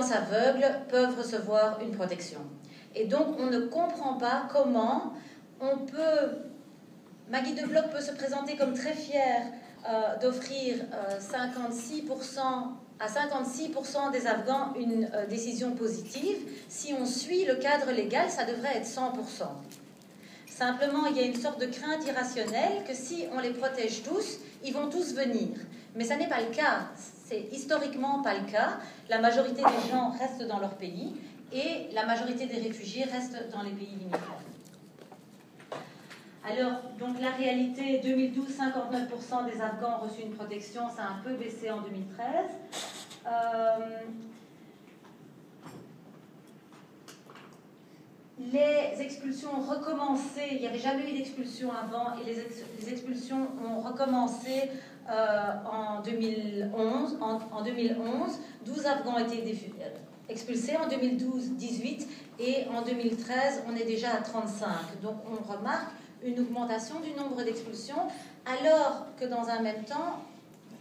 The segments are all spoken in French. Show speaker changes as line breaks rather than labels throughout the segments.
violences aveugles peuvent recevoir une protection. Et donc, on ne comprend pas comment on peut... Maggie de Bloch peut se présenter comme très fière d'offrir 56% à 56% des Afghans une décision positive. Si on suit le cadre légal, ça devrait être 100%. Simplement, il y a une sorte de crainte irrationnelle que si on les protège tous, ils vont tous venir. Mais ça n'est pas le cas. C'est historiquement pas le cas. La majorité des gens restent dans leur pays et la majorité des réfugiés restent dans les pays limitrophes. Alors, donc la réalité, 2012, 59% des Afghans ont reçu une protection, ça a un peu baissé en 2013. Les expulsions ont recommencé, il n'y avait jamais eu d'expulsion avant, et les expulsions ont recommencé en 2011. En 2011, 12 Afghans ont été expulsés, en 2012, 18, et en 2013, on est déjà à 35. Donc on remarque une augmentation du nombre d'expulsions, alors que dans un même temps,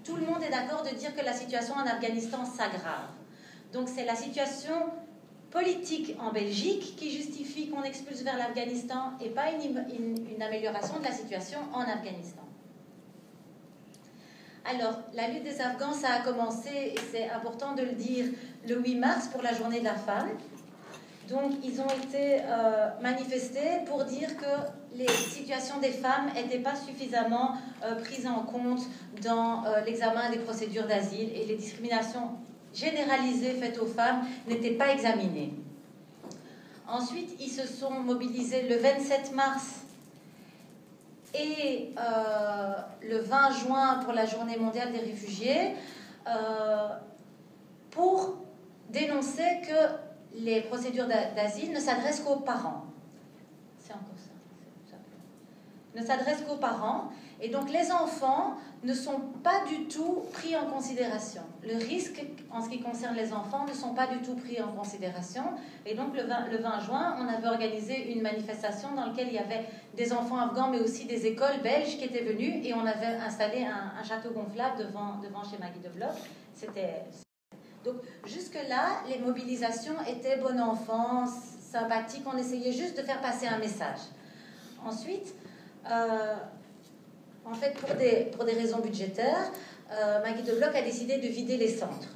tout le monde est d'accord de dire que la situation en Afghanistan s'aggrave. Donc c'est la situation politique en Belgique qui justifie qu'on expulse vers l'Afghanistan et pas une amélioration de la situation en Afghanistan. Alors, la lutte des Afghans, ça a commencé, et c'est important de le dire, le 8 mars pour la journée de la femme. Donc, ils ont été manifestés pour dire que les situations des femmes n'étaient pas suffisamment prises en compte dans l'examen des procédures d'asile et les discriminations généralisées faites aux femmes n'étaient pas examinées. Ensuite, ils se sont mobilisés le 27 mars et le 20 juin pour la Journée mondiale des réfugiés pour dénoncer que les procédures d'asile ne s'adressent qu'aux parents. C'est encore ça. Ne s'adressent qu'aux parents. Et donc les enfants ne sont pas du tout pris en considération. Le risque en ce qui concerne les enfants ne sont pas du tout pris en considération. Et donc le 20 juin, on avait organisé une manifestation dans laquelle il y avait des enfants afghans, mais aussi des écoles belges qui étaient venues. Et on avait installé un château gonflable devant chez Maggie de Bloch. Donc jusque-là, les mobilisations étaient bon enfant, sympathiques. On essayait juste de faire passer un message. Ensuite... en fait, pour des raisons budgétaires, Maggie de Bloch a décidé de vider les centres.